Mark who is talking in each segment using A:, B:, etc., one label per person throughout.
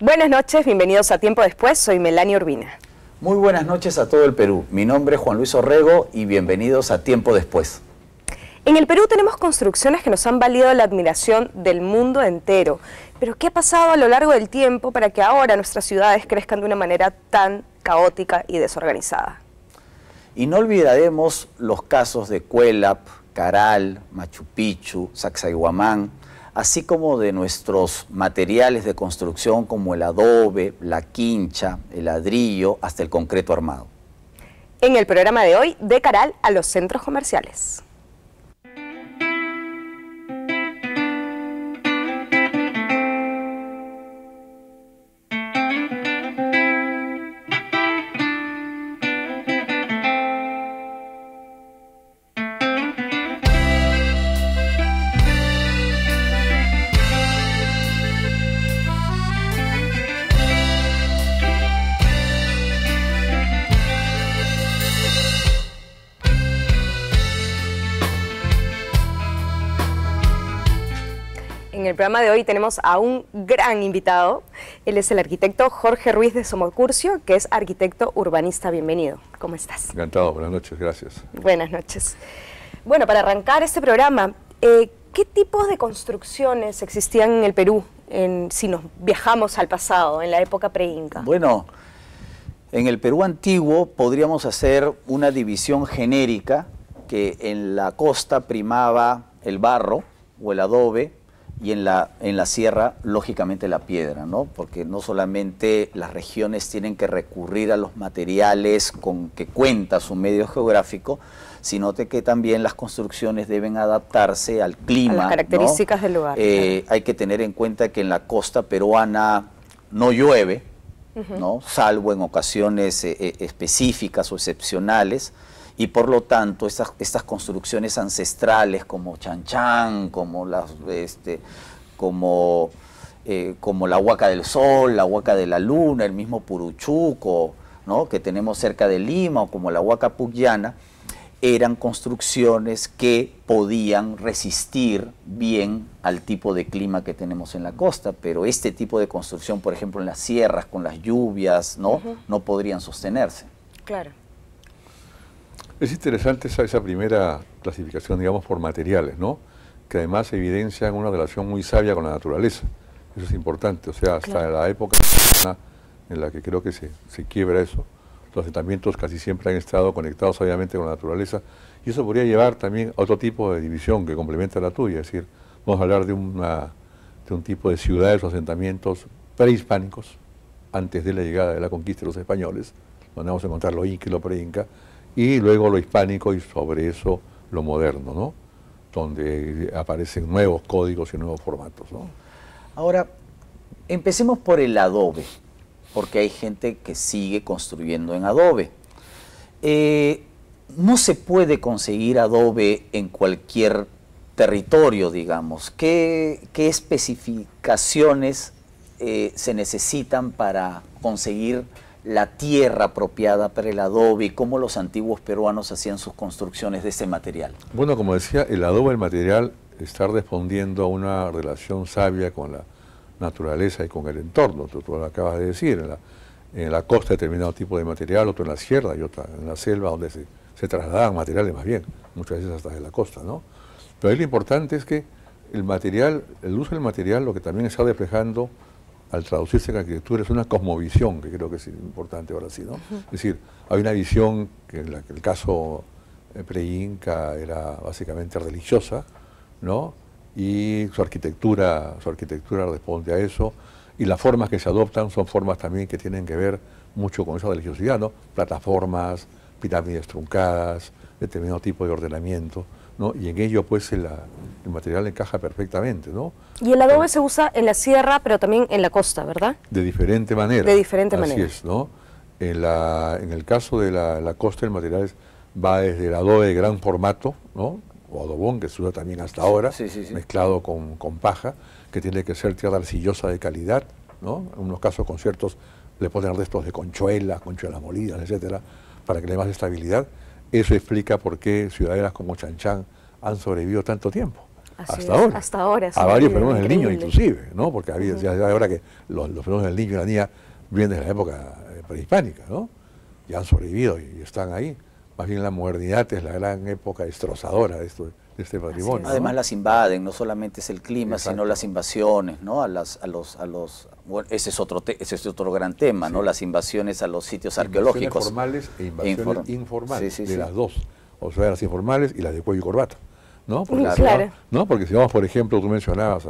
A: Buenas noches, bienvenidos a Tiempo Después, soy Melania Urbina.
B: Muy buenas noches a todo el Perú. Mi nombre es Juan Luis Orrego y bienvenidos a Tiempo Después.
A: En el Perú tenemos construcciones que nos han valido la admiración del mundo entero. Pero ¿qué ha pasado a lo largo del tiempo para que ahora nuestras ciudades crezcan de una manera tan caótica y desorganizada?
B: Y no olvidaremos los casos de Cuélap, Caral, Machu Picchu, Sacsayhuamán, así como de nuestros materiales de construcción como el adobe, la quincha, el ladrillo, hasta el concreto armado.
A: En el programa de hoy, de Caral a los centros comerciales. En el programa de hoy tenemos a un gran invitado. Él es el arquitecto Jorge Ruiz de Somocurcio, que es arquitecto urbanista. Bienvenido. ¿Cómo estás?
C: Encantado, buenas noches, gracias.
A: Buenas noches. Bueno, para arrancar este programa, ¿qué tipos de construcciones existían en el Perú si nos viajamos al pasado, en la época pre-inca?
B: Bueno, en el Perú antiguo podríamos hacer una división genérica que en la costa primaba el barro o el adobe, y en la sierra, lógicamente, la piedra, ¿no? Porque no solamente las regiones tienen que recurrir a los materiales con que cuenta su medio geográfico, sino que también las construcciones deben adaptarse al clima,
A: a las características, ¿no?, del lugar. Claro.
B: Hay que tener en cuenta que en la costa peruana no llueve, ¿no?, salvo en ocasiones específicas o excepcionales, y por lo tanto estas construcciones ancestrales como Chanchán, como la Huaca del Sol, la Huaca de la Luna, el mismo Puruchuco, ¿no?, que tenemos cerca de Lima, o como la Huaca Pucllana, eran construcciones que podían resistir bien al tipo de clima que tenemos en la costa, pero este tipo de construcción, por ejemplo, en las sierras, con las lluvias, ¿no?, no podrían sostenerse.
A: Claro.
C: Es interesante esa primera clasificación, digamos, por materiales, ¿no? Que además evidencian una relación muy sabia con la naturaleza. Eso es importante, o sea, hasta la época en la que creo que se quiebra eso, los asentamientos casi siempre han estado conectados sabiamente con la naturaleza, y eso podría llevar también a otro tipo de división que complementa la tuya, es decir, vamos a hablar de un tipo de ciudades o asentamientos prehispánicos, antes de la llegada de la conquista de los españoles, donde vamos a encontrar lo inca y lo pre-inca, y luego lo hispánico y sobre eso lo moderno, ¿no?, donde aparecen nuevos códigos y nuevos formatos, ¿no?
B: Ahora, empecemos por el adobe, porque hay gente que sigue construyendo en adobe. No se puede conseguir adobe en cualquier territorio, digamos. ¿Qué especificaciones se necesitan para conseguir la tierra apropiada para el adobe, y cómo los antiguos peruanos hacían sus construcciones de este material?
C: Bueno, como decía, el adobe, el material, está respondiendo a una relación sabia con la naturaleza y con el entorno. Tú lo acabas de decir, en la costa determinado tipo de material, otro en la sierra y otro en la selva, donde se trasladaban materiales más bien, muchas veces hasta de la costa, ¿no? Pero ahí lo importante es que el uso del material, lo que también está reflejando al traducirse en arquitectura, es una cosmovisión, que creo que es importante ahora sí, ¿no? Es decir, hay una visión que en el caso pre-inca era básicamente religiosa, ¿no?, y su arquitectura responde a eso, y las formas que se adoptan son formas también que tienen que ver mucho con esa religiosidad, ¿no?, plataformas, pirámides truncadas, determinado tipo de ordenamiento, ¿no?, y en ello pues el material encaja perfectamente, ¿no?
A: Y el adobe se usa en la sierra, pero también en la costa, ¿verdad?
C: De diferente manera.
A: De diferente manera.
C: Así es, ¿no? En el caso de la costa, el material va desde el adobe de gran formato, ¿no?, o adobón, que se usa también hasta ahora, mezclado con paja, que tiene que ser tierra arcillosa de calidad, ¿no? En unos casos conciertos le ponen restos de conchuelas molidas, etcétera, para que le dé más estabilidad. Eso explica por qué ciudadelas como Chanchán han sobrevivido tanto tiempo.
A: Así
C: hasta
A: es,
C: ahora.
A: hasta ahora, sí,
C: A varios fenómenos del niño
A: increíble.
C: inclusive, ¿no? Porque había, ya ahora que los fenómenos del niño y la niña vienen desde la época prehispánica, ¿no? Y han sobrevivido y están ahí. Más bien la modernidad es la gran época destrozadora de este patrimonio. ¿no?
B: Además las invaden, no solamente es el clima,
C: Exacto.
B: sino las invasiones, ¿no? Bueno, ese es otro gran tema, ¿no? Las invasiones a los sitios arqueológicos.
C: Formales e invasiones informales,
B: Sí, sí,
C: de
B: sí.
C: las dos. O sea, las informales y las de cuello y corbata. ¿No? Porque,
A: Claro.
C: ¿no? Porque si vamos, por ejemplo, tú mencionabas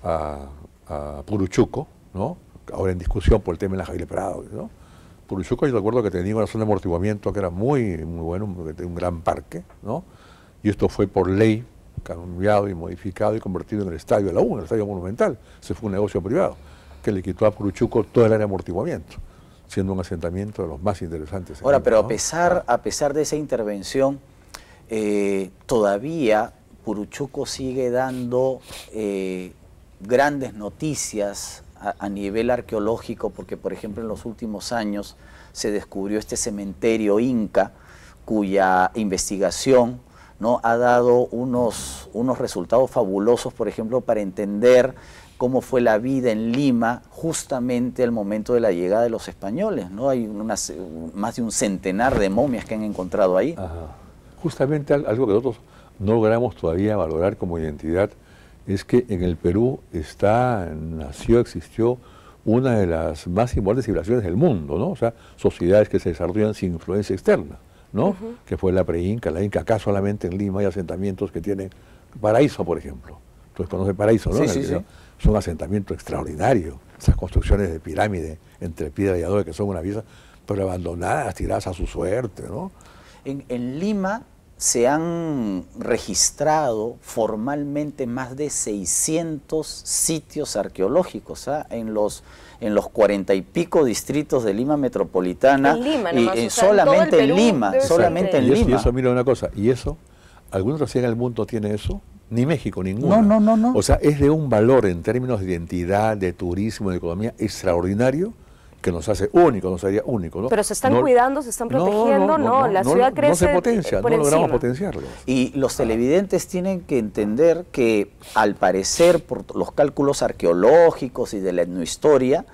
C: a Puruchuco, ¿no? Ahora en discusión por el tema de la Jaile Prado, ¿no? Puruchuco, yo recuerdo que tenía una zona de amortiguamiento que era muy bueno, un gran parque, ¿no? Y esto fue por ley cambiado y modificado y convertido en el estadio de la U, el estadio monumental. Se fue un negocio privado que le quitó a Puruchuco toda el área de amortiguamiento, siendo un asentamiento de los más interesantes.
B: Ahora, pero
C: ¿no?
B: a pesar de esa intervención, todavía Puruchuco sigue dando grandes noticias a nivel arqueológico, porque por ejemplo en los últimos años se descubrió este cementerio inca, cuya investigación, ¿no?, ha dado unos resultados fabulosos, por ejemplo, para entender cómo fue la vida en Lima justamente al momento de la llegada de los españoles, ¿no? Hay más de un centenar de momias que han encontrado ahí.
C: Ajá. Justamente algo que nosotros no logramos todavía valorar como identidad es que en el Perú existió una de las más importantes civilizaciones del mundo, ¿no? O sea, sociedades que se desarrollan sin influencia externa, ¿no? Que fue la pre-Inca, la Inca. Acá solamente en Lima hay asentamientos que tienen Paraíso, por ejemplo. Entonces conoce Paraíso, ¿no?
B: Sí, sí, sí.
C: Es un asentamiento extraordinario. Esas construcciones de pirámide entre piedra y adobe que son una belleza, pero abandonadas, tiradas a su suerte, ¿no?
B: En Lima se han registrado formalmente más de 600 sitios arqueológicos, ¿ah? En los 40 y pico distritos de Lima metropolitana.
A: En Lima nomás,
B: y
A: o sea,
B: solamente en
A: Perú
B: Lima,
A: debe ser
B: solamente en
A: increíble.
B: Lima.
C: Y eso, mira una cosa, y eso, ¿alguna otra ciudad en el mundo tiene eso? Ni México, ninguna.
B: No.
C: O sea, es de un valor en términos de identidad, de turismo, de economía extraordinario, que nos hace único, nos haría único, ¿no?
A: Pero se están cuidando, se están protegiendo, ¿no? La ciudad crece
C: no se potencia,
A: por
C: no logramos
A: encima.
C: potenciarlo.
B: Y los televidentes tienen que entender que, al parecer, por los cálculos arqueológicos y de la etnohistoria,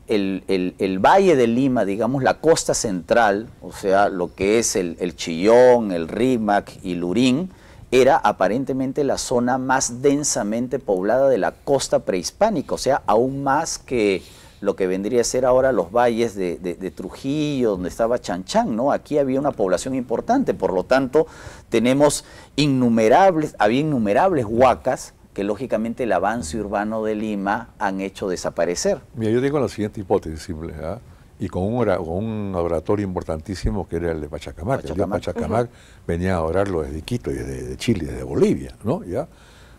B: el Valle de Lima, digamos, la costa central, o sea, lo que es el Chillón, el Rímac y Lurín, era aparentemente la zona más densamente poblada de la costa prehispánica, o sea, aún más que lo que vendría a ser ahora los valles de Trujillo, donde estaba Chanchán, ¿no? Aquí había una población importante, por lo tanto, había innumerables huacas que lógicamente el avance urbano de Lima han hecho desaparecer.
C: Mira, yo tengo la siguiente hipótesis simple, ¿ah? Y con un adoratorio importantísimo que era el de Pachacamac. El dios Pachacamac venía a adorarlo desde Quito y desde Chile, desde Bolivia, ¿no? ¿Ya?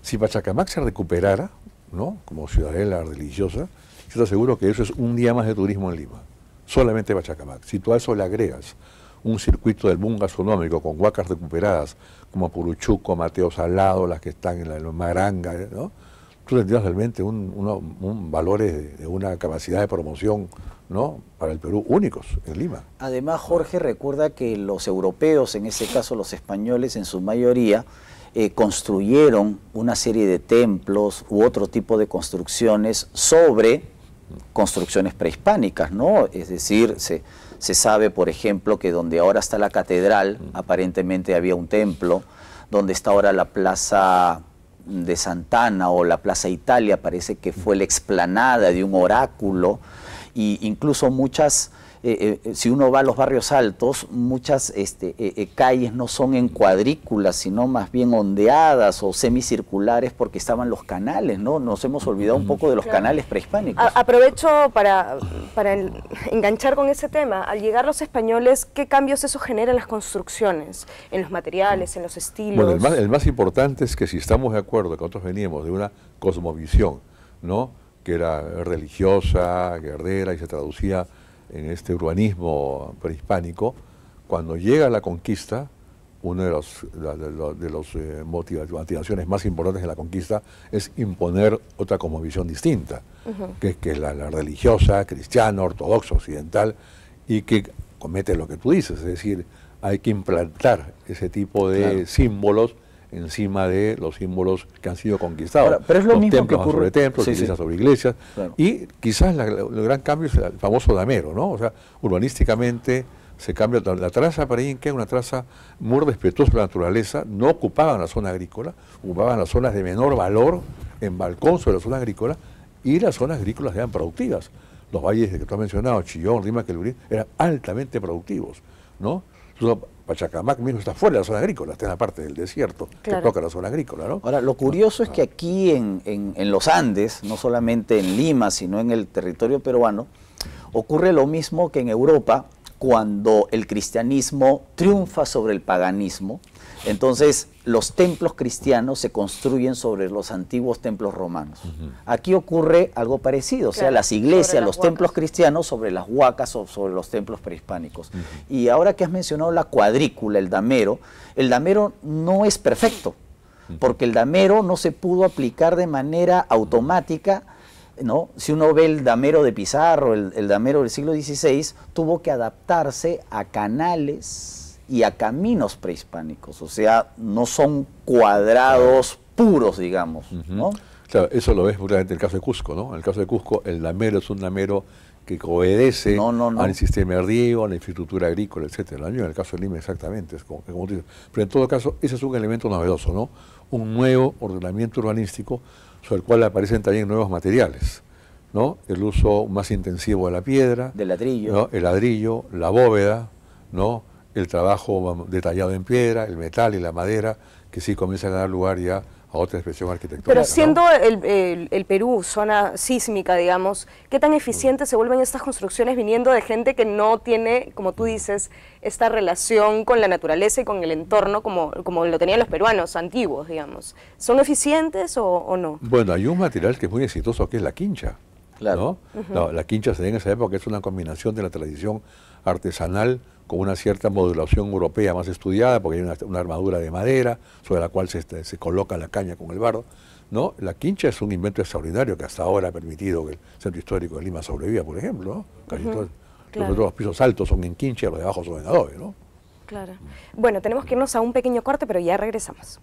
C: Si Pachacamac se recuperara, ¿no?, como ciudadela religiosa, yo te aseguro que eso es un día más de turismo en Lima, solamente Pachacamac. Si tú a eso le agregas un circuito del boom gastronómico con huacas recuperadas como Puruchuco, Mateo Salado, las que están en la Maranga, ¿no?, tú tendrías realmente un valores de una capacidad de promoción, ¿no?, para el Perú únicos en Lima.
B: Además, Jorge, recuerda que los europeos, en este caso los españoles en su mayoría, construyeron una serie de templos u otro tipo de construcciones sobre construcciones prehispánicas, ¿no? Es decir, se sabe, por ejemplo, que donde ahora está la catedral, aparentemente había un templo, donde está ahora la plaza de Santana o la Plaza Italia, parece que fue la explanada de un oráculo, y incluso muchas, si uno va a los barrios altos, muchas calles no son en cuadrículas, sino más bien ondeadas o semicirculares, porque estaban los canales, ¿no? Nos hemos olvidado un poco de los canales prehispánicos.
A: Aprovecho para enganchar con ese tema. Al llegar los españoles, ¿qué cambios eso genera en las construcciones, en los materiales, en los estilos?
C: Bueno, el más importante es que si estamos de acuerdo que nosotros veníamos de una cosmovisión, ¿no?, que era religiosa, guerrera y se traducía en este urbanismo prehispánico, cuando llega la conquista, una de las motivaciones más importantes de la conquista es imponer otra cosmovisión distinta, que es la religiosa, cristiana, ortodoxa, occidental, y que comete lo que tú dices, es decir, hay que implantar ese tipo de símbolos encima de los símbolos que han sido conquistados.
B: Ahora, pero es lo
C: los
B: mismo
C: templos
B: que ocurre...
C: sobre templos,
B: Sí,
C: iglesias
B: sí.
C: sobre iglesias.
B: Claro.
C: Y quizás el gran cambio es el famoso damero, ¿no? O sea, urbanísticamente se cambia la traza para Inca, una traza muy respetuosa de la naturaleza, no ocupaban la zona agrícola, ocupaban las zonas de menor valor en balcón sobre la zona agrícola, y las zonas agrícolas eran productivas. Los valles que tú has mencionado, Chillón, Rima, Quelurí, eran altamente productivos, ¿no? Incluso Pachacamac mismo está fuera de la zona agrícola, está en la parte del desierto
A: Claro.
C: que toca la zona agrícola, ¿no?
B: Ahora, lo curioso es que aquí en los Andes, no solamente en Lima, sino en el territorio peruano, ocurre lo mismo que en Europa, cuando el cristianismo triunfa sobre el paganismo. Entonces, los templos cristianos se construyen sobre los antiguos templos romanos. Aquí ocurre algo parecido, o sea,
A: Claro,
B: las iglesias,
A: sobre las
B: los templos
A: huacas.
B: cristianos sobre las huacas o sobre los templos prehispánicos. Y ahora que has mencionado la cuadrícula, el damero no es perfecto, porque el damero no se pudo aplicar de manera automática, ¿no? Si uno ve el damero de Pizarro, el damero del siglo XVI, tuvo que adaptarse a canales y a caminos prehispánicos, o sea, no son cuadrados puros, digamos, ¿no?
C: Claro, eso lo ves justamente en el caso de Cusco, ¿no? En el caso de Cusco, el damero es un damero que obedece
B: No.
C: al sistema de riego, a la infraestructura agrícola, etcétera. En el caso de Lima, exactamente, es como tú dices. Pero en todo caso, ese es un elemento novedoso, ¿no? Un nuevo ordenamiento urbanístico sobre el cual aparecen también nuevos materiales, ¿no? El uso más intensivo de la piedra,
B: Del ladrillo.
C: ¿no? El ladrillo, la bóveda, ¿no? El trabajo detallado en piedra, el metal y la madera, que sí comienzan a dar lugar ya a otra expresión arquitectónica.
A: Pero
C: ¿no?
A: siendo el Perú zona sísmica, digamos, ¿qué tan eficientes se vuelven estas construcciones viniendo de gente que no tiene, como tú dices, esta relación con la naturaleza y con el entorno como lo tenían los peruanos antiguos, digamos? ¿Son eficientes o no?
C: Bueno, hay un material que es muy exitoso, que es la quincha.
B: Claro.
C: ¿No? La quincha se da en esa época, es una combinación de la tradición artesanal con una cierta modulación europea más estudiada, porque hay una armadura de madera sobre la cual se coloca la caña con el barro, ¿no? La quincha es un invento extraordinario que hasta ahora ha permitido que el centro histórico de Lima sobreviva, por ejemplo, ¿no? Casi todos
A: Claro.
C: los pisos altos son en quincha, los de abajo son en adobe, ¿no?
A: Claro. Bueno, tenemos que irnos a un pequeño corte, pero ya regresamos.